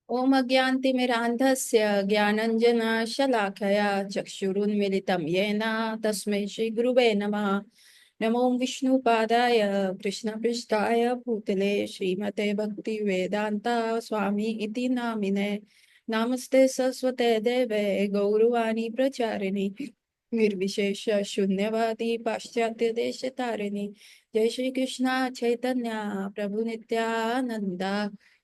ओम अज्ञानतिमिरान्धस्य ज्ञानञ्जनशलाकया चक्षुरुन्मिलितं येन तस्मै श्रीगुरुवे नमः। नमो विष्णुपादाय कृष्णपृष्ठाय भूतले श्रीमते भक्तिवेदान्ता स्वामी इति नामिने। नमस्ते सरस्वते देवे गौरवाणी प्रचारिणि निर्विशेष शून्यवादी पाश्चात्य देश तारिणी। जय श्री कृष्ण चैतन्य प्रभु नित्यानंदा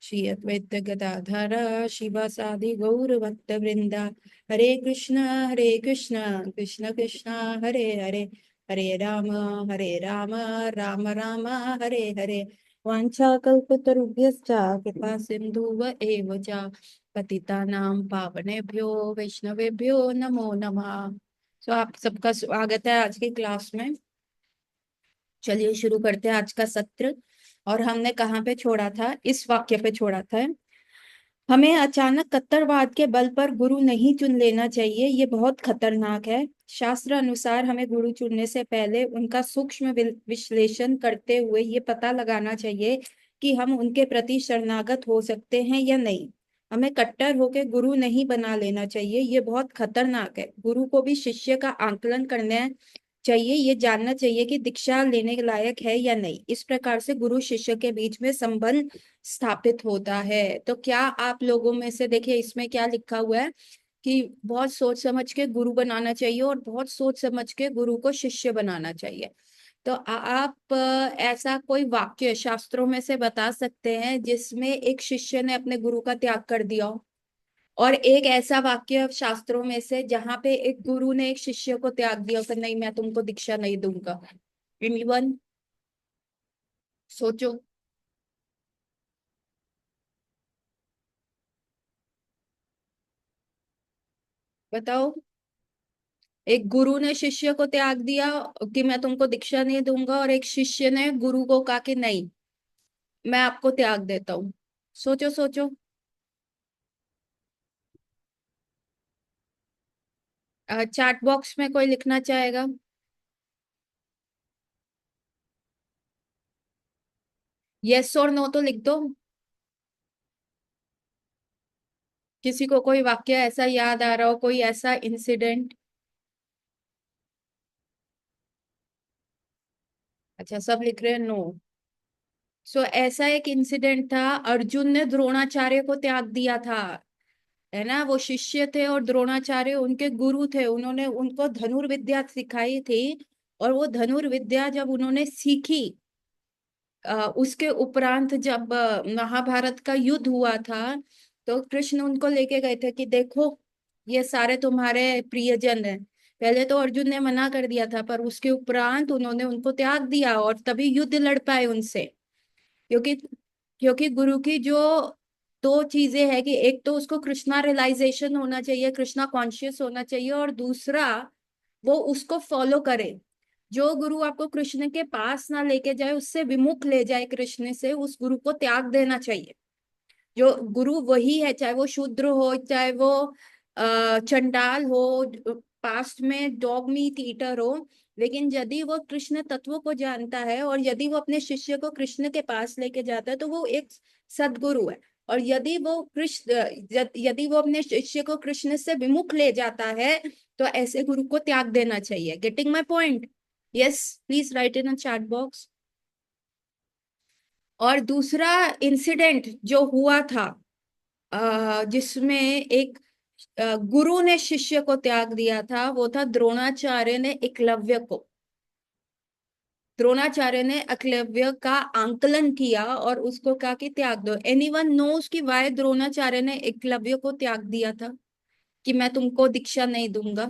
श्री अद्वैत गदाधर शिवासादि गौर भक्त वृंदा। हरे कृष्ण कृष्ण कृष्ण हरे हरे, हरे राम राम राम हरे हरे। वाञ्छाकल्पतरुभ्यश्च कृपा सिन्धुव एव च पतितानां पावनेभ्यो वैष्णवेभ्यो नमो नमः। तो आप सबका स्वागत है आज की क्लास में। चलिए शुरू करते हैं आज का सत्र। और हमने कहाँ पे छोड़ा था? इस वाक्य पे छोड़ा था। हमें अचानक कट्टरवाद के बल पर गुरु नहीं चुन लेना चाहिए, ये बहुत खतरनाक है। शास्त्र अनुसार हमें गुरु चुनने से पहले उनका सूक्ष्म विश्लेषण करते हुए ये पता लगाना चाहिए कि हम उनके प्रति शरणागत हो सकते हैं या नहीं। हमें कट्टर होकर गुरु नहीं बना लेना चाहिए, ये बहुत खतरनाक है। गुरु को भी शिष्य का आंकलन करना चाहिए, ये जानना चाहिए कि दीक्षा लेने के लायक है या नहीं। इस प्रकार से गुरु शिष्य के बीच में संबंध स्थापित होता है। तो क्या आप लोगों में से, देखिए इसमें क्या लिखा हुआ है कि बहुत सोच समझ के गुरु बनाना चाहिए और बहुत सोच समझ के गुरु को शिष्य बनाना चाहिए। तो आप ऐसा कोई वाक्य शास्त्रों में से बता सकते हैं जिसमें एक शिष्य ने अपने गुरु का त्याग कर दिया हो? और एक ऐसा वाक्य शास्त्रों में से जहां पे एक गुरु ने एक शिष्य को त्याग दिया कि नहीं, मैं तुमको दीक्षा नहीं दूंगा। एनीवन? सोचो। बताओ। एक गुरु ने शिष्य को त्याग दिया कि मैं तुमको दीक्षा नहीं दूंगा, और एक शिष्य ने गुरु को कहा कि नहीं, मैं आपको त्याग देता हूँ। सोचो सोचो। चैट बॉक्स में कोई लिखना चाहेगा? यस और नो तो लिख दो। किसी को कोई वाक्य ऐसा याद आ रहा हो, कोई ऐसा इंसिडेंट? अच्छा, सब लिख रहे हैं नो। सो ऐसा एक इंसिडेंट था, अर्जुन ने द्रोणाचार्य को त्याग दिया था, है ना। वो शिष्य थे और द्रोणाचार्य उनके गुरु थे, उन्होंने उनको धनुर्विद्या सिखाई थी। और वो धनुर्विद्या जब उन्होंने सीखी, उसके उपरांत जब महाभारत का युद्ध हुआ था, तो कृष्ण उनको लेके गए थे कि देखो, ये सारे तुम्हारे प्रियजन हैं। पहले तो अर्जुन ने मना कर दिया था, पर उसके उपरांत उन्होंने उनको त्याग दिया और तभी युद्ध लड़ पाए उनसे। क्योंकि क्योंकि गुरु की जो दो चीजें है कि एक तो उसको कृष्णा रियलाइजेशन होना चाहिए, कृष्णा कॉन्शियस होना चाहिए, और दूसरा वो उसको फॉलो करे। जो गुरु आपको कृष्ण के पास ना लेके जाए, उससे विमुख ले जाए कृष्ण से, उस गुरु को त्याग देना चाहिए। जो गुरु वही है, चाहे वो शूद्र हो, चाहे वो चंडाल हो, पास्ट में डॉग मीट ईटर हो। लेकिन यदि वो कृष्ण तत्व को जानता है और यदि वो अपने शिष्य को कृष्ण के पास लेके जाता है, तो वो एक सदगुरु है। और यदि वो कृष्ण, यदि वो अपने शिष्य को कृष्ण से विमुख ले जाता है, तो ऐसे गुरु को त्याग देना चाहिए। Getting my point? Yes, please right in a chat box. और दूसरा इंसिडेंट जो हुआ था, जिसमें एक गुरु ने शिष्य को त्याग दिया था, वो था द्रोणाचार्य ने एकलव्य को। द्रोणाचार्य ने एकलव्य का आंकलन किया और उसको कहा कि त्याग दो। एनीवन नोस कि वाय द्रोणाचार्य ने एकलव्य को त्याग दिया था कि मैं तुमको दीक्षा नहीं दूंगा?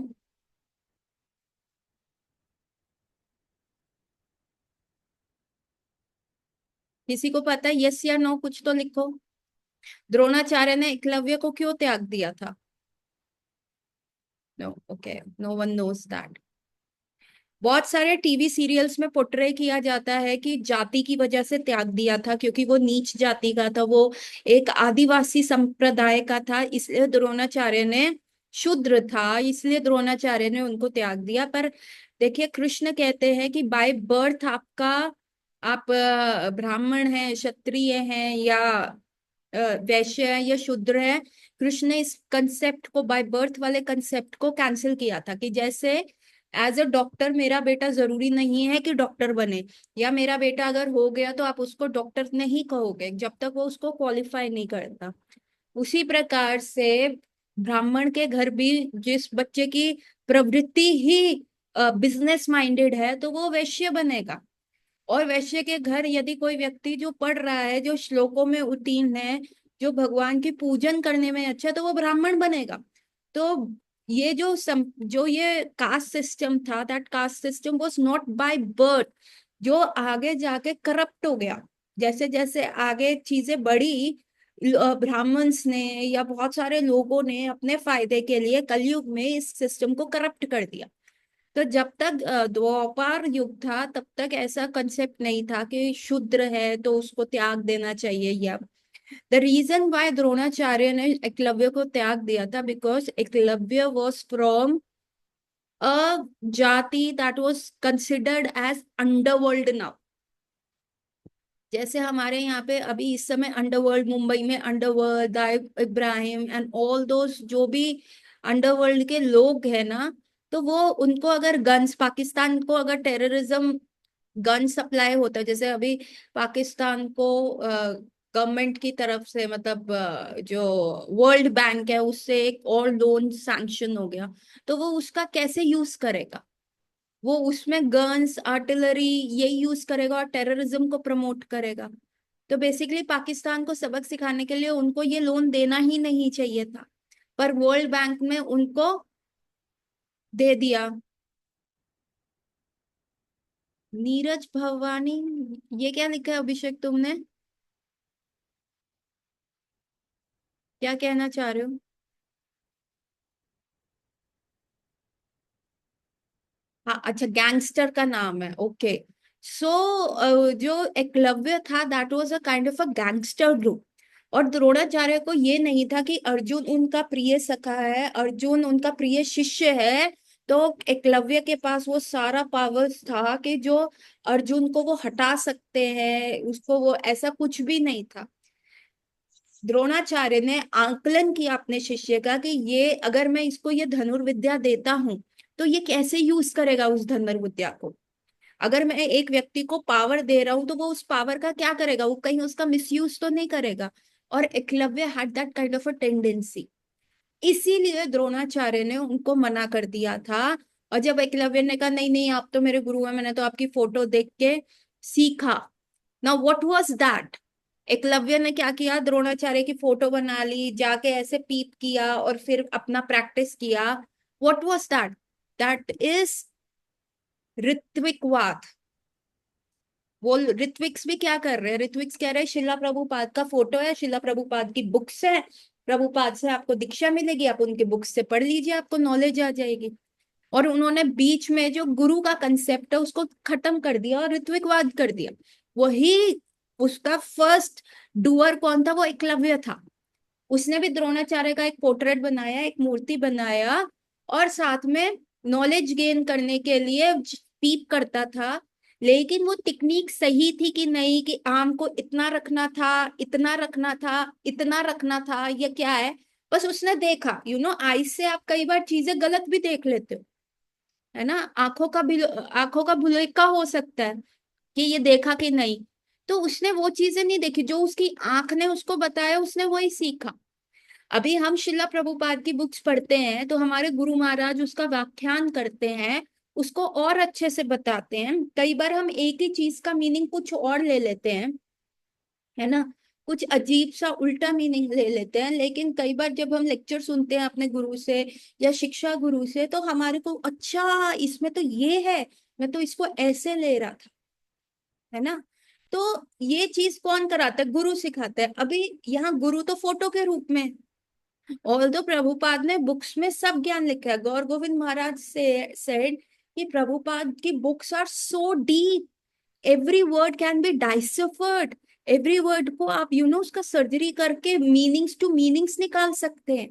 किसी को पता है? यस या नो कुछ तो लिखो। द्रोणाचार्य ने एकलव्य को क्यों त्याग दिया था? No, okay, no one knows that. बहुत सारे टीवी सीरियल्स में पोर्ट्रे किया जाता है कि जाति की वजह से त्याग दिया था, क्योंकि वो नीच जाति का था, वो एक आदिवासी संप्रदाय का था, इसलिए द्रोणाचार्य ने, शूद्र था इसलिए द्रोणाचार्य ने उनको त्याग दिया। पर देखिए, कृष्ण कहते हैं कि बाय बर्थ आपका, आप ब्राह्मण हैं, क्षत्रिय हैं, या वैश्य है या शूद्र है, कृष्ण ने इस कंसेप्ट को, बाय बर्थ वाले कंसेप्ट को कैंसिल किया था कि जैसे एज अ डॉक्टर मेरा बेटा जरूरी नहीं है कि डॉक्टर बने, या मेरा बेटा अगर हो गया तो आप उसको डॉक्टर नहीं कहोगे जब तक वो उसको क्वालिफाई नहीं करता। उसी प्रकार से ब्राह्मण के घर भी जिस बच्चे की प्रवृत्ति ही बिजनेस माइंडेड है तो वो वैश्य बनेगा। और वैश्य के घर यदि कोई व्यक्ति जो पढ़ रहा है, जो श्लोकों में उत्तीर्ण है, जो भगवान की पूजन करने में अच्छा है, तो वो ब्राह्मण बनेगा। तो ये जो ये कास्ट सिस्टम था, that caste system was not by birth, जो आगे जाके करप्ट हो गया। जैसे जैसे आगे चीजें बढ़ी, ब्राह्मण्स ने या बहुत सारे लोगों ने अपने फायदे के लिए कलयुग में इस सिस्टम को करप्ट कर दिया। तो जब तक द्वापर युग था तब तक ऐसा कंसेप्ट नहीं था कि शूद्र है तो उसको त्याग देना चाहिए। या द रीजन वाई द्रोणाचार्य ने एकलव्य को त्याग दिया था, because Eklavya was from a जाति that was considered as underworld now. जैसे हमारे यहाँ पे अभी इस समय अंडरवर्ल्ड, मुंबई में underworld, Dawood Ibrahim and all those जो भी अंडरवर्ल्ड के लोग हैं ना, तो वो उनको अगर गन्स, पाकिस्तान को अगर टेररिज्म गन सप्लाई होता है, जैसे अभी पाकिस्तान को गवर्नमेंट की तरफ से, मतलब जो वर्ल्ड बैंक है उससे एक और लोन सैंक्शन हो गया, तो वो उसका कैसे यूज करेगा? वो उसमें गन्स, आर्टिलरी ये यूज करेगा और टेररिज्म को प्रमोट करेगा। तो बेसिकली पाकिस्तान को सबक सिखाने के लिए उनको ये लोन देना ही नहीं चाहिए था, पर वर्ल्ड बैंक में उनको दे दिया। नीरज भवानी, ये क्या लिखा है अभिषेक तुमने? क्या कहना चाह रहे हो? हाँ अच्छा, गैंगस्टर का नाम है, ओके। सो जो एकलव्य था that was a kind of a gangster group. और द्रोणाचार्य को ये नहीं था कि अर्जुन उनका प्रिय सखा है, अर्जुन उनका प्रिय शिष्य है, तो एकलव्य के पास वो सारा पावर्स था कि जो अर्जुन को वो हटा सकते हैं उसको, वो ऐसा कुछ भी नहीं था। द्रोणाचार्य ने आकलन किया अपने शिष्य का कि ये अगर मैं इसको ये धनुर्विद्या देता हूं तो ये कैसे यूज करेगा उस धनुर्विद्या को। अगर मैं एक व्यक्ति को पावर दे रहा हूं तो वो उस पावर का क्या करेगा, वो कहीं उसका मिसयूज तो नहीं करेगा। और Eklavya had that kind of a tendency, इसीलिए द्रोणाचार्य ने उनको मना कर दिया था। और जब एकलव्य ने कहा नहीं नहीं आप तो मेरे गुरु हैं, मैंने तो आपकी फोटो देख के सीखा। Now what was that? Eklavya ने क्या किया, द्रोणाचार्य की फोटो बना ली, जाके ऐसे पीप किया और फिर अपना प्रैक्टिस किया। What was that? That is ऋत्विकवाद। वो ऋत्विक्स भी क्या कर रहे हैं, ऋत्विक्स कह रहे हैं शिला प्रभुपाद का फोटो है, शिला प्रभुपाद की बुक्स है, प्रभुपाद से आपको दीक्षा मिलेगी, आप उनके बुक्स से पढ़ लीजिए, आपको नॉलेज आ जाएगी। और उन्होंने बीच में जो गुरु का कंसेप्ट है उसको खत्म कर दिया और ऋत्विकवाद कर दिया। वही उसका फर्स्ट डुअर कौन था? वो एकलव्य था। उसने भी द्रोणाचार्य का एक पोर्ट्रेट बनाया, एक मूर्ति बनाया, और साथ में नॉलेज गेन करने के लिए पीप करता था। लेकिन वो टेक्निक सही थी कि नहीं, कि आम को इतना रखना था, इतना रखना था, इतना रखना था, या क्या है? बस उसने देखा, आई से आप कई बार चीजें गलत भी देख लेते हो, है ना? आंखों का भुलक्का हो सकता है कि ये देखा कि नहीं। तो उसने वो चीजें नहीं देखी, जो उसकी आंख ने उसको बताया उसने वही सीखा। अभी हम शिला प्रभुपाद की बुक्स पढ़ते हैं तो हमारे गुरु महाराज उसका व्याख्यान करते हैं, उसको और अच्छे से बताते हैं। कई बार हम एक ही चीज का मीनिंग कुछ और ले लेते हैं, है ना? कुछ अजीब सा उल्टा मीनिंग ले लेते हैं, लेकिन कई बार जब हम लेक्चर सुनते हैं अपने गुरु से या शिक्षा गुरु से तो हमारे को अच्छा इसमें तो ये है, मैं तो इसको ऐसे ले रहा था, है ना? तो ये चीज कौन कराता है? गुरु सिखाता है। अभी यहाँ गुरु तो फोटो के रूप में, ऑल्दो प्रभुपाद ने बुक्स में सब ज्ञान लिखा है। गौर गोविंद महाराज से सेड कि प्रभुपाद की books are so deep, every word can be deciphered, every word को आप उसका सर्जरी करके मीनिंग्स टू मीनिंग्स निकाल सकते हैं।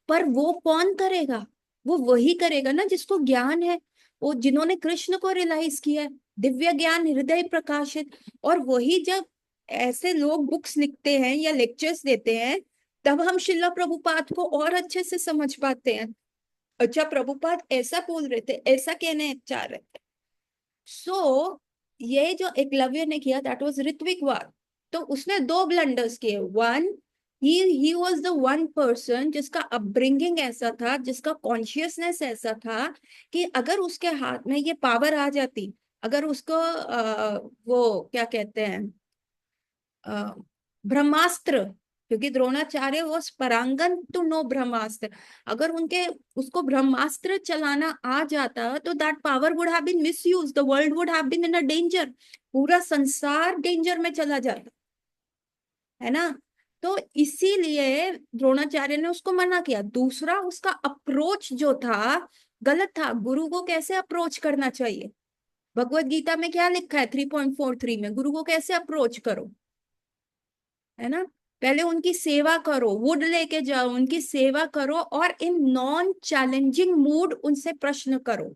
पर वो कौन करेगा? वो वही करेगा ना जिसको ज्ञान है, वो जिन्होंने कृष्ण को रियलाइज किया है, दिव्य ज्ञान हृदय प्रकाशित। और वही जब ऐसे लोग बुक्स लिखते हैं या लेक्चर्स देते हैं, तब हम शिला प्रभुपाद को और अच्छे से समझ पाते हैं। अच्छा, प्रभुपाद ऐसा बोल रहे थे, ऐसा कहने चाह रहे थे। सो ये जो एकलव्य ने किया, दैट वाज ऋत्विक वार। तो उसने दो ब्लंडर्स किए। One, he was the one person जिसका अपब्रिंगिंग ऐसा था, जिसका कॉन्शियसनेस ऐसा था कि अगर उसके हाथ में ये पावर आ जाती, अगर उसको वो क्या कहते हैं, अ, ब्रह्मास्त्र, क्योंकि द्रोणाचार्य वो परांगन टू नो ब्रह्मास्त्र, अगर उनके उसको ब्रह्मास्त्र चलाना आ जाता तो that power would have been misuse, the world would have been in a danger, पूरा संसार डेंजर में चला जाता, है ना। तो इसीलिए द्रोणाचार्य ने उसको मना किया। दूसरा, उसका अप्रोच जो था गलत था। गुरु को कैसे अप्रोच करना चाहिए, भगवत गीता में क्या लिखा है 3.43 में, गुरु को कैसे अप्रोच करो, है ना। पहले उनकी सेवा करो, वुड लेके जाओ, उनकी सेवा करो और इन नॉन चैलेंजिंग मूड उनसे प्रश्न करो।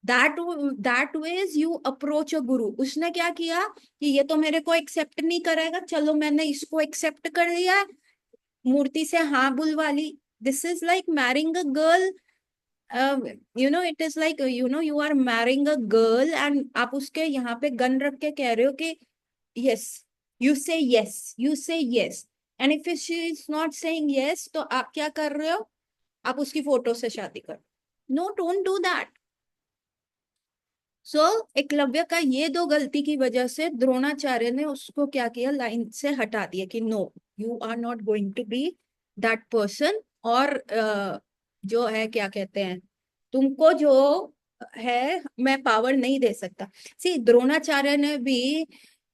That that ways you approach a गुरु। उसने क्या किया कि ये तो मेरे को एक्सेप्ट नहीं करेगा, चलो मैंने इसको एक्सेप्ट कर लिया, मूर्ति से हाँ बुलवा ली। This is like marrying a girl, it is like, you are marrying a girl and आप उसके यहाँ पे गन रख के कह रहे हो कि yes, you say yes, and if she is not saying yes, तो आप क्या कर रहे हो, आप उसकी फोटो से शादी करो। No, don't do that. So Eklavya का ये दो गलती की वजह से द्रोणाचार्य ने उसको क्या किया, लाइन से हटा दिया कि no, you are not going to be that person. और जो है क्या कहते हैं, तुमको जो है मैं पावर नहीं दे सकता। सी, द्रोणाचार्य ने भी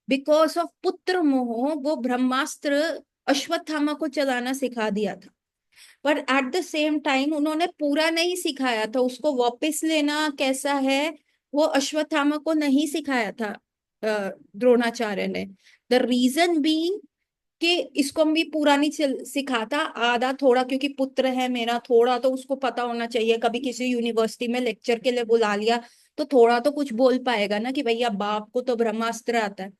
बिकॉज ऑफ पुत्र मोह वो ब्रह्मास्त्र अश्वत्थामा को चलाना सिखा दिया था, पर एट द सेम टाइम उन्होंने पूरा नहीं सिखाया था। उसको वापस लेना कैसा है, वो अश्वत्थामा को नहीं सिखाया था द्रोणाचार्य ने। द रीजन बीइंग कि इसको भी पूरा नहीं सिखाता, आधा थोड़ा, क्योंकि पुत्र है मेरा, थोड़ा तो उसको पता होना चाहिए। कभी किसी यूनिवर्सिटी में लेक्चर के लिए बुला लिया तो थोड़ा तो कुछ बोल पाएगा ना कि भैया बाप को तो ब्रह्मास्त्र आता है।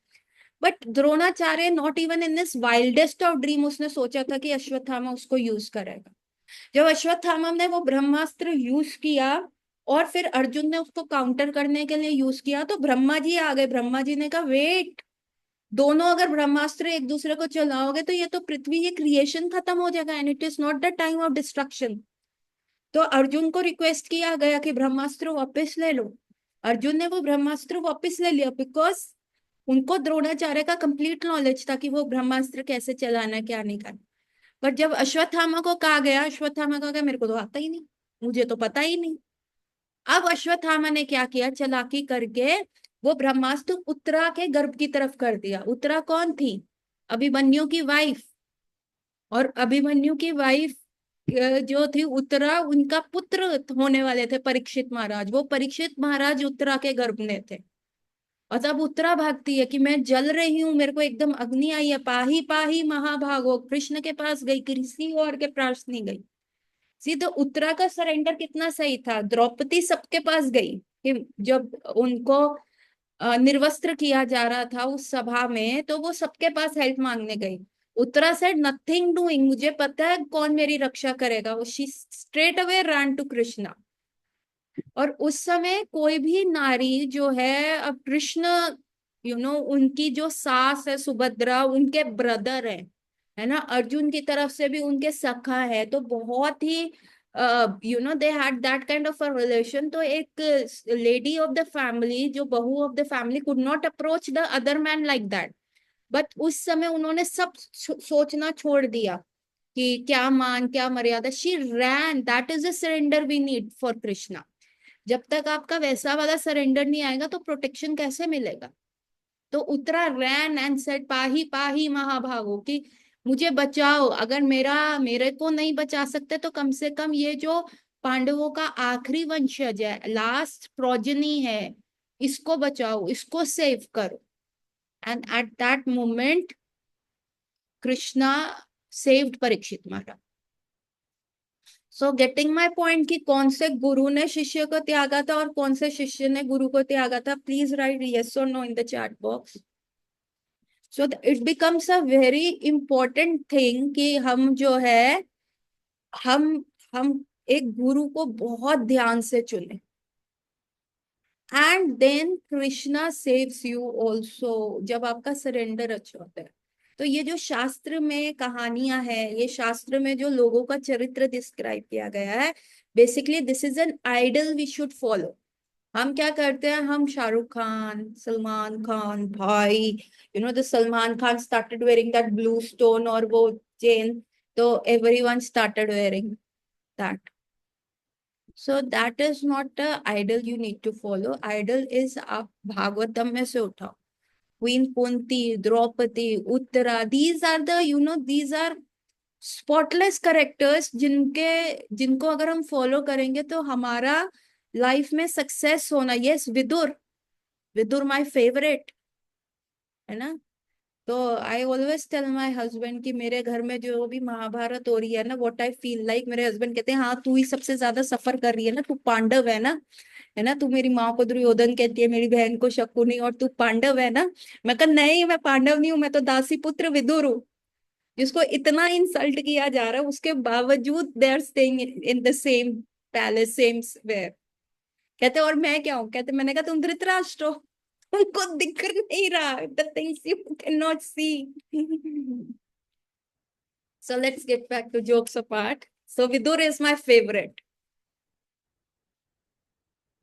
But Dronacharya not even in this wildest of dream उसने सोचा था कि अश्वत्थामा उसको यूज करेगा। जब अश्वत्थामा ने वो ब्रह्मास्त्र यूज किया और फिर अर्जुन ने उसको काउंटर करने के लिए यूज किया, तो ब्रह्मा जी आ गए। ब्रह्मा जी ने कहा वेट, दोनों अगर ब्रह्मास्त्र एक दूसरे को चलाओगे तो ये तो पृथ्वी, ये क्रिएशन खत्म हो जाएगा, and it is not the time of destruction. तो अर्जुन को रिक्वेस्ट किया गया कि ब्रह्मास्त्र वापस ले लो। अर्जुन ने वो ब्रह्मास्त्र वापस ले लिया, बिकॉज उनको द्रोणाचार्य का कंप्लीट नॉलेज था कि वो ब्रह्मास्त्र कैसे चलाना है, क्या नहीं करना। पर जब अश्वत्थामा को कहा गया, अश्वत्थामा का, मेरे को तो आता ही नहीं, मुझे तो पता ही नहीं। अब अश्वत्थामा ने क्या किया, चालाकी करके वो ब्रह्मास्त्र उत्तरा के गर्भ की तरफ कर दिया। उत्तरा कौन थी, अभिमन्यु की वाइफ। और अभिमन्यु की वाइफ जो थी उत्तरा, उनका पुत्र होने वाले थे परीक्षित महाराज। वो परीक्षित महाराज उत्तरा के गर्भ में थे। और तब उत्तरा भागती है कि मैं जल रही हूँ, मेरे को एकदम अग्नि आई है, पाही पाही महाभागो, कृष्ण के पास गई, किसी और के पास नहीं गई। सीधे उत्तरा का सरेंडर कितना सही था। द्रौपदी सबके पास गई कि जब उनको निर्वस्त्र किया जा रहा था उस सभा में, तो वो सबके पास हेल्प मांगने गई। उत्तरा सेड नथिंग डूइंग, मुझे पता है कौन मेरी रक्षा करेगा। वो she straight away run to Krishna. और उस समय कोई भी नारी जो है, अब कृष्ण, उनकी जो सास है सुभद्रा, उनके ब्रदर है ना, अर्जुन की तरफ से भी उनके सखा है, तो बहुत ही they had that kind of a relation. तो एक लेडी ऑफ द फैमिली, जो बहू of the family, could not approach the other man like that. But उस समय उन्होंने सब सोचना छोड़ दिया कि क्या मान क्या मर्यादा। She ran, that is the surrender we need for Krishna. जब तक आपका वैसा वाला सरेंडर नहीं आएगा तो प्रोटेक्शन कैसे मिलेगा। तो उत्तरा रैन एंड सेड पाही पाही महाभागो, कि मुझे बचाओ, अगर मेरे को नहीं बचा सकते तो कम से कम ये जो पांडवों का आखिरी वंशज है, लास्ट प्रोजनी है, इसको बचाओ, इसको सेव करो। And at that moment Krishna saved Parikshit Maharaj. So getting my point कि कौन से गुरु ने शिष्य को त्यागा था और कौन से शिष्य ने गुरु को त्यागा था, प्लीज राइट यस और no in the chat box. So it becomes a very important thing कि हम जो है, हम हम एक गुरु को बहुत ध्यान से चुने। And then Krishna saves you also, जब आपका सरेंडर अच्छा होता है। तो ये जो शास्त्र में कहानियां हैं, ये शास्त्र में जो लोगों का चरित्र डिस्क्राइब किया गया है, basically this is an idol we should follow. हम क्या करते हैं, हम शाहरुख खान, सलमान खान भाई, the Salman Khan started wearing that blue stone और वो चेन, तो everyone started wearing that. So that is not the idol you need to follow. Idol is, आप भागवतम में से उठाओ, queen Kunti, Draupadi, Uttara, these are the these are spotless characters, जिनको अगर हम फॉलो करेंगे तो हमारा लाइफ में सक्सेस होना। Yes, Vidur, Vidur my favourite, है ना। तो I always tell my husband कि मेरे घर में जो भी महाभारत हो रही है ना, व्हाट आई फील लाइक, मेरे हस्बैंड कहते हैं हाँ तू ही सबसे ज्यादा सफर कर रही है ना, तू पांडव है ना, है ना, तू मेरी माँ को दुर्योधन कहती है, मेरी बहन को शकुनी, और तू पांडव है ना। मैं कहा नहीं, मैं पांडव नहीं हूँ, मैं तो दासी पुत्र विदुर हूँ। जिसको इतना इंसल्ट किया जा रहा है, उसके बावजूद they are staying in the same palace, same where. कहते और मैं क्या हूँ, कहते, मैंने कहा तुम धृतराष्ट्र हो, उनको दिख नहीं रहा, the things you can not see. So let's get back to jokes apart. So Vidur is my favourite.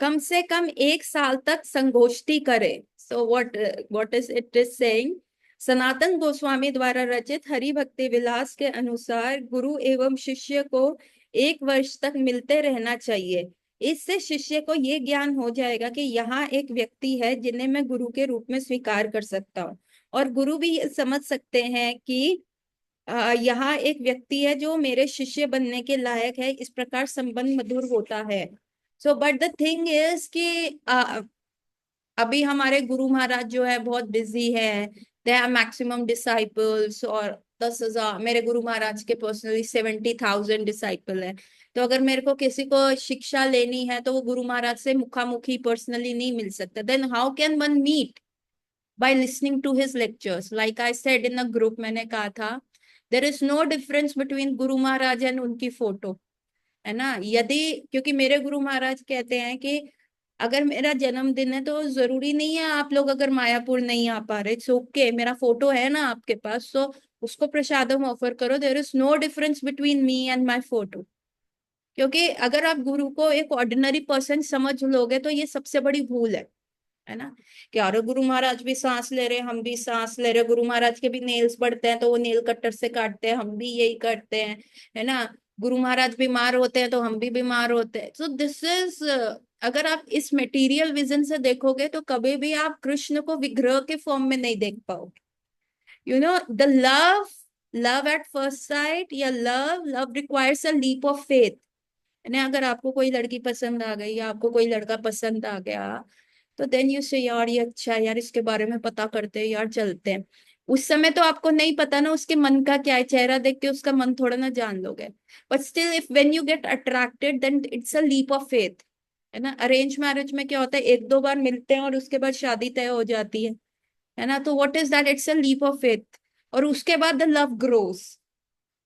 कम से कम 1 साल तक संगोष्ठी करे। So what is it is saying, Sanatan Goswami द्वारा रचित हरि भक्ति विलास के अनुसार गुरु एवं शिष्य को 1 वर्ष तक मिलते रहना चाहिए। इससे शिष्य को ये ज्ञान हो जाएगा कि यहाँ एक व्यक्ति है जिन्हें मैं गुरु के रूप में स्वीकार कर सकता हूँ, और गुरु भी ये समझ सकते हैं कि यहाँ एक व्यक्ति है जो मेरे शिष्य बनने के लायक है। इस प्रकार संबंध मधुर होता है। So but the thing is कि अभी हमारे गुरु महाराज जो है बहुत बिजी है, दे हैव मैक्सिमम डिसाइपल्स, और 10,000, मेरे गुरु महाराज के पर्सनली 70,000 डिसाइपल है। तो अगर मेरे को किसी को शिक्षा लेनी है तो वो गुरु महाराज से मुखामुखी पर्सनली नहीं मिल सकता। Then how can one meet? By listening to his lectures. Like I said in a group, मैंने कहा था there is no difference between guru Maharaj and उनकी फोटो, है ना। यदि, क्योंकि मेरे गुरु महाराज कहते हैं कि अगर मेरा जन्मदिन है तो जरूरी नहीं है आप लोग अगर मायापुर नहीं आ पा रहे, सो ओके, मेरा फोटो है ना आपके पास, तो उसको प्रसादम ऑफर करो। There is no difference between me and my photo. क्योंकि अगर आप गुरु को एक ऑर्डिनरी पर्सन समझ लोगे तो ये सबसे बड़ी भूल है ना। कि अरे गुरु महाराज भी सांस ले रहे, हम भी सांस ले रहे, गुरु महाराज के भी नेल्स बढ़ते हैं तो वो नेल कटर से काटते हैं, हम भी यही करते हैं, है ना। गुरु महाराज बीमार होते हैं तो हम भी बीमार होते हैं। सो दिस इज, अगर आप इस मटेरियल विजन से देखोगे तो कभी भी आप कृष्ण को विग्रह के फॉर्म में नहीं देख पाओगे। The love, love at first sight, या love requires a leap of faith. यानी अगर आपको कोई लड़की पसंद आ गई या आपको कोई लड़का पसंद आ गया, तो देन यू से यार ये अच्छा है यार, इसके बारे में पता करते हैं यार, चलते हैं। उस समय तो आपको नहीं पता ना उसके मन का क्या है, चेहरा देख के उसका मन थोड़ा ना जान लोगे। But still if when you get attracted then it's a leap of faith, है ना। अरेंज मैरिज में क्या होता है, 1-2 बार मिलते हैं और उसके बाद शादी तय हो जाती है ना। तो what is that, it's a leap of faith. और उसके बाद the love grows.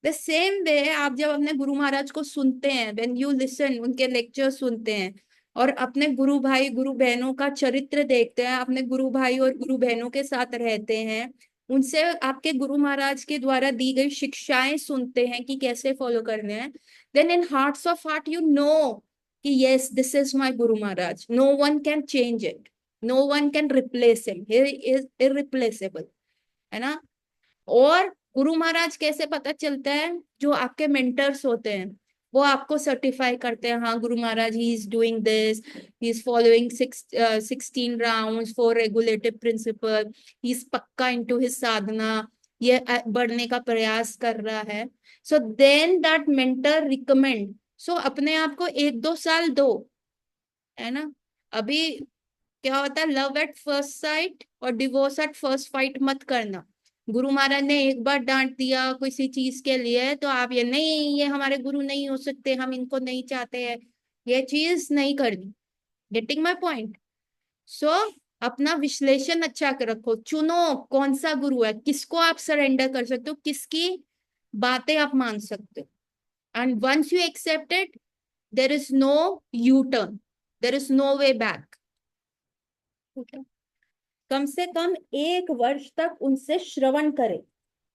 The same way आप जब अपने गुरु महाराज को सुनते हैं, व्हेन यू लिसन, उनके लेक्चर सुनते हैं, और अपने गुरु भाई गुरु बहनों का चरित्र देखते हैं, अपने गुरु भाई और गुरु बहनों के साथ रहते हैं, उनसे आपके गुरु महाराज के द्वारा दी गई शिक्षाएं सुनते हैं कि कैसे फॉलो करने हैं, then in hearts of heart you know कि yes this is my guru Maharaj, no one can change it, no one can replace him, he is irreplaceable, है ना। और गुरु महाराज कैसे पता चलता है, जो आपके मेंटर्स होते हैं वो आपको सर्टिफाई करते हैं, हाँ guru Maharaj he is doing this, he is following 16 rounds for regulative principle, he is पक्का इनटू हिज साधना, ये बढ़ने का प्रयास कर रहा है। So then that mentor recommend, सो अपने आप को 1-2 साल दो, है ना। अभी क्या होता है, लव एट फर्स्ट साइट और डिवोर्स एट फर्स्ट फाइट मत करना। गुरु महाराज ने एक बार डांट दिया किसी चीज के लिए तो आप ये नहीं, ये हमारे गुरु नहीं हो सकते, हम इनको नहीं चाहते हैं, ये चीज नहीं करनी। Getting my point? सो अपना विश्लेषण अच्छा कर रखो, चुनो कौन सा गुरु है, किसको आप सरेंडर कर सकते हो, किसकी बातें आप मान सकते हो। And once you accept it, there is no U turn, there is no way back. ठीक है। कम से कम 1 वर्ष तक उनसे श्रवण करें।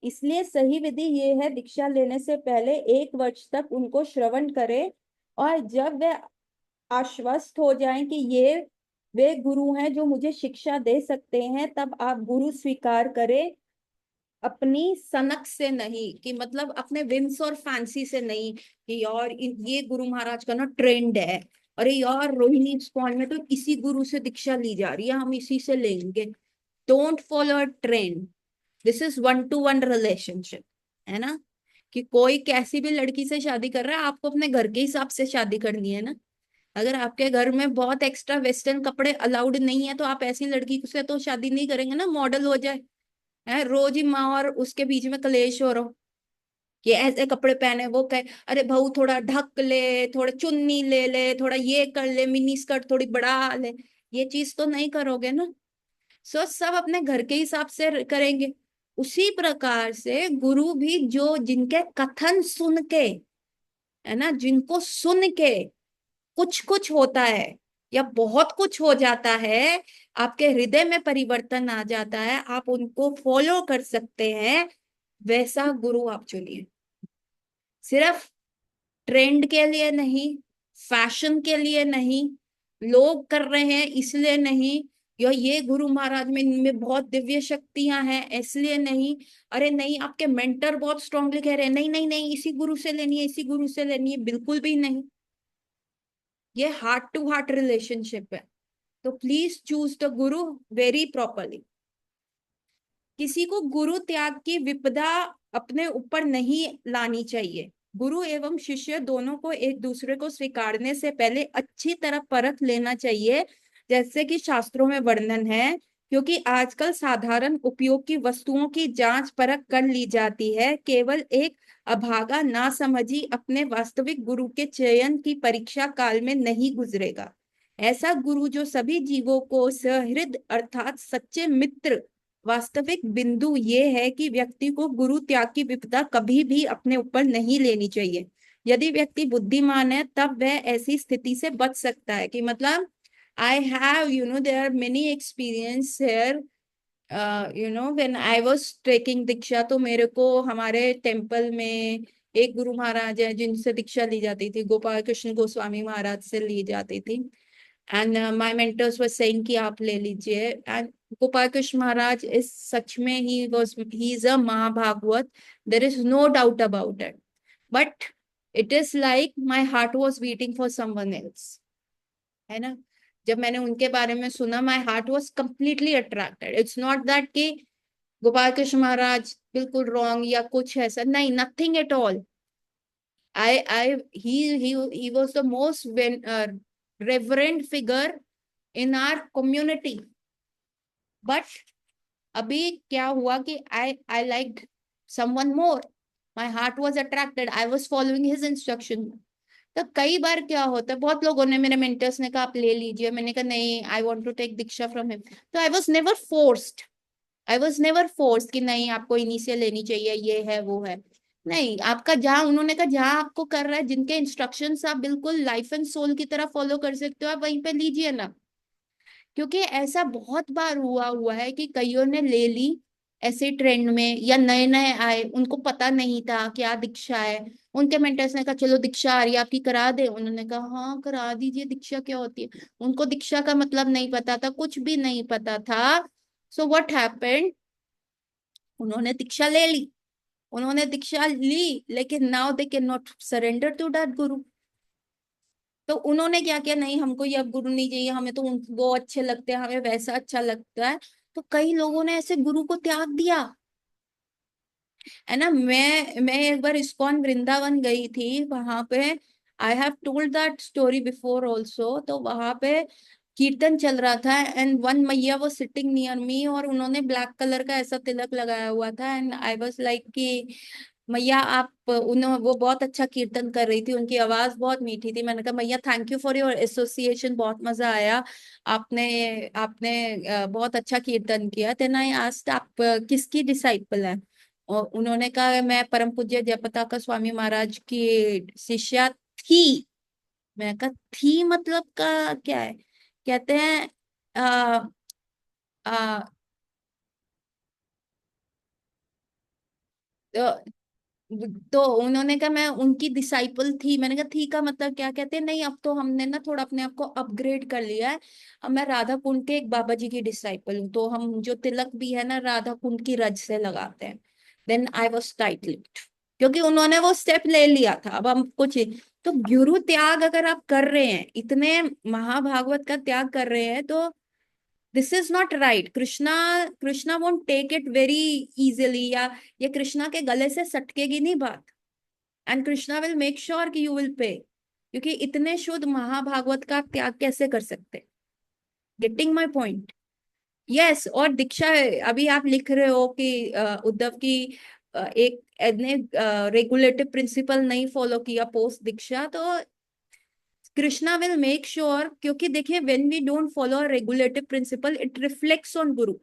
इसलिए सही विधि ये है, दीक्षा लेने से पहले 1 वर्ष तक उनको श्रवण करें। और जब वे आश्वस्त हो जाएं कि ये वे गुरु हैं जो मुझे शिक्षा दे सकते हैं, तब आप गुरु स्वीकार करें। अपनी सनक से नहीं, कि मतलब अपने विंस और फैंसी से नहीं, कि यार ये गुरु महाराज का ना ट्रेंड है, अरे यार रोहिणी स्कॉन में तो इसी गुरु से दीक्षा ली जा रही है, हम इसी से लेंगे। Don't follow a trend. This is 1-to-1 relationship, है ना। कि कोई कैसी भी लड़की से शादी कर रहा है, आपको अपने घर के हिसाब से शादी करनी है ना। अगर आपके घर में बहुत एक्स्ट्रा वेस्टर्न कपड़े अलाउड नहीं है, तो आप ऐसी लड़की से तो शादी नहीं करेंगे ना, मॉडल हो जाए। है रोज ही माँ और उसके बीच में कलेश हो रहा हो, कि ऐसे कपड़े पहने, वो कहे अरे बहू थोड़ा ढक ले, थोड़ा चुन्नी ले ले, थोड़ा ये कर ले, मिनी स्कर्ट थोड़ी बढ़ा ले। ये चीज तो नहीं करोगे ना। सो सब अपने घर के हिसाब से करेंगे। उसी प्रकार से गुरु भी, जो जिनके कथन सुन के, है ना, जिनको सुन के कुछ कुछ होता है या बहुत कुछ हो जाता है, आपके हृदय में परिवर्तन आ जाता है, आप उनको फॉलो कर सकते हैं, वैसा गुरु आप चुनिए। सिर्फ ट्रेंड के लिए नहीं, फैशन के लिए नहीं, लोग कर रहे हैं इसलिए नहीं, या ये गुरु महाराज में इनमें बहुत दिव्य शक्तियां हैं इसलिए नहीं। अरे नहीं, आपके मेंटर बहुत स्ट्रांगली कह रहे हैं नहीं नहीं नहीं, इसी गुरु से लेनी है, इसी गुरु से लेनी है, बिल्कुल भी नहीं। ये हार्ट टू हार्ट रिलेशनशिप है। तो please choose the Guru very properly. किसी को गुरु त्याग की विपदा अपने ऊपर नहीं लानी चाहिए। गुरु एवं शिष्य दोनों को एक दूसरे को स्वीकारने से पहले अच्छी तरह परख लेना चाहिए, जैसे कि शास्त्रों में वर्णन है। क्योंकि आजकल साधारण उपयोग की वस्तुओं की जांच परख कर ली जाती है, केवल एक अभागा ना समझी अपने वास्तविक गुरु के चयन की परीक्षा काल में नहीं गुजरेगा। ऐसा गुरु जो सभी जीवों को सहृद अर्थात सच्चे मित्र। वास्तविक बिंदु ये है कि व्यक्ति को गुरु त्याग की विपदा कभी भी अपने ऊपर नहीं लेनी चाहिए। यदि व्यक्ति बुद्धिमान है, तब वह ऐसी स्थिति से बच सकता है। कि मतलब I have there are many experience here. When I was taking diksha, तो मेरे को हमारे टेम्पल में एक गुरु महाराज है जिनसे दीक्षा ली जाती थी, गोपाल कृष्ण गोस्वामी महाराज से ली जाती थी। And my mentors were saying कि आप ले लीजिए। एंड गोपाल कृष्ण महाराज इस सच में he is a mahabhagavat, there is no doubt about it. But it is like my heart was beating for someone else, है ना। जब मैंने उनके बारे में सुना, my heart was completely attracted. It's not that कि गोपाल कृष्ण महाराज बिल्कुल रॉन्ग या कुछ ऐसा नहीं, nothing at all. I he was the most reverend figure in our community. But अभी क्या हुआ कि I liked someone more. My heart was attracted. I was following his instruction. तो कई बार क्या होता है, बहुत लोगों ने, मेरे मेंटर्स ने कहा आप ले लीजिए, मैंने कहा नहीं, I want to take diksha from him. तो आई वॉज नेवर फोर्स्ड कि नहीं आपको इन्हीं से लेनी चाहिए, ये है वो है। नहीं, आपका जहाँ, उन्होंने कहा जहाँ आपको कर रहा है, जिनके इंस्ट्रक्शंस आप बिल्कुल लाइफ एंड सोल की तरह फॉलो कर सकते हो, आप वहीं पे लीजिए ना। क्योंकि ऐसा बहुत बार हुआ हुआ है कि कईयों ने ले ली ऐसे ट्रेंड में, या नए नए आए, उनको पता नहीं था क्या दीक्षा है। उनके मेंटर्स ने कहा चलो दीक्षा आ रही है आपकी, करा दे। उन्होंने कहा हाँ करा दीजिए, दीक्षा क्या होती है। उनको दीक्षा का मतलब नहीं पता था, कुछ भी नहीं पता था। सो व्हाट हैपेंड, उन्होंने दीक्षा ले ली, उन्होंने दीक्षा ली, लेकिन now they can not surrender to that guru. तो उन्होंने क्या किया, नहीं हमको ये अब गुरु नहीं चाहिए, हमें तो वो अच्छे लगते हैं, हमें वैसा अच्छा लगता है। तो कई लोगों ने ऐसे गुरु को त्याग दिया, है ना। मैं एक बार इस्कॉन वृंदावन गई थी, वहां पे I have told that story before also. तो वहां पे कीर्तन चल रहा था, एंड वन मैया वो सिटिंग नियर मी, और उन्होंने ब्लैक कलर का ऐसा तिलक लगाया हुआ था, एंड आई वाज लाइक कि मैया आप उन्होंने वो बहुत अच्छा कीर्तन कर रही थी, उनकी आवाज बहुत मीठी थी। मैंने कहा मैया thank you for your association, बहुत मजा आया। आपने आपने बहुत अच्छा कीर्तन किया। देन आई आस्क्ड आप किसकी डिसाइपल है? और उन्होंने कहा मैं परम पूज्य जयपताका स्वामी महाराज की शिष्या थी। मैं कहा थी मतलब का क्या है? कहते हैं आ, आ, तो उन्होंने कहा मैं उनकी डिसाइपल थी। मैंने कहा थी का मतलब क्या? कहते हैं नहीं अब तो हमने ना थोड़ा अपने आप को अपग्रेड कर लिया है, अब मैं राधा कुंड के एक बाबा जी की डिसाइपल हूँ, तो हम जो तिलक भी है ना राधा कुंड की रज से लगाते हैं। Then I was tight lipped, क्योंकि उन्होंने वो स्टेप ले लिया था। अब हम कुछ तो गुरु त्याग अगर आप कर रहे हैं, इतने महाभागवत का त्याग कर रहे हैं, तो this is not right. Krishna Krishna won't take it very easily, या ये कृष्णा के गले से सटकेगी नहीं बात। And Krishna will make sure कि यू विल पे, क्योंकि इतने शुद्ध महाभागवत का आप त्याग कैसे कर सकते? Getting my point? यस। और दीक्षा अभी आप लिख रहे हो कि उद्धव की एक ने रेगुलेटिव प्रिंसिपल नहीं फॉलो किया पोस्ट दीक्षा, तो कृष्णा विल मेक श्योर, क्योंकि देखिए when we don't follow regulative principle it reflects on guru.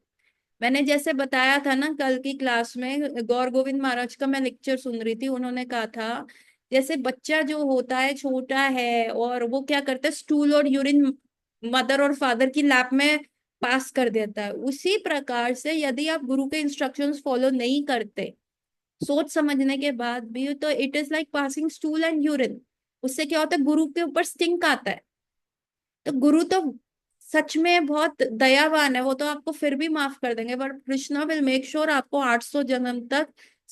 मैंने जैसे बताया था ना कल की क्लास में, गौर गोविंद महाराज का मैं लेक्चर सुन रही थी, उन्होंने कहा था जैसे बच्चा जो होता है छोटा है और वो क्या करता है, स्टूल और यूरिन मदर और फादर की लैप में पास कर देता है, उसी प्रकार से यदि आप गुरु के इंस्ट्रक्शंस फॉलो नहीं करते सोच समझने के बाद भी, तो it is like passing stool and urine. उससे क्या होता है, गुरु के ऊपर स्टिंक आता है। तो गुरु तो सच में बहुत दयावान है, वो तो आपको फिर भी माफ कर देंगे, but Krishna will make sure आपको 800 जन्म तक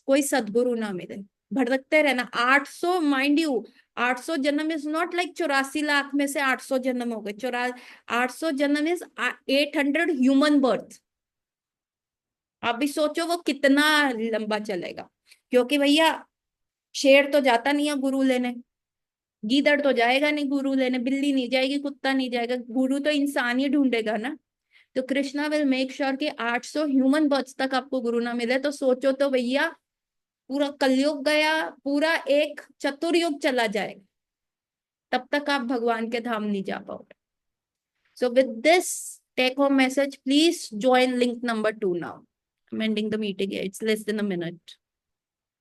कोई सदगुरु ना मिले। भटकते रहना 800, माइंड यू 800 जन्म इज नॉट लाइक 84 लाख में से 800 जन्म हो गए। 800 जन्म इज 800 ह्यूमन बर्थ। आप भी सोचो वो कितना लंबा चलेगा। क्योंकि भैया शेर तो जाता नहीं है गुरु लेने, गीदड़ तो जाएगा नहीं गुरु लेने, बिल्ली नहीं जाएगी, कुत्ता नहीं जाएगा, गुरु तो इंसान ही ढूंढेगा ना। तो कृष्णा विल मेक श्योर कि 800 ह्यूमन बर्थ तक आपको गुरु ना मिले। तो सोचो तो भैया, पूरा कलयुग गया, पूरा एक चतुर्युग चला जाएगा, तब तक आप भगवान के धाम नहीं जा पाओगे। So with this take home message, please join link number 2 now. I'm ending the meeting here. It's less than a minute.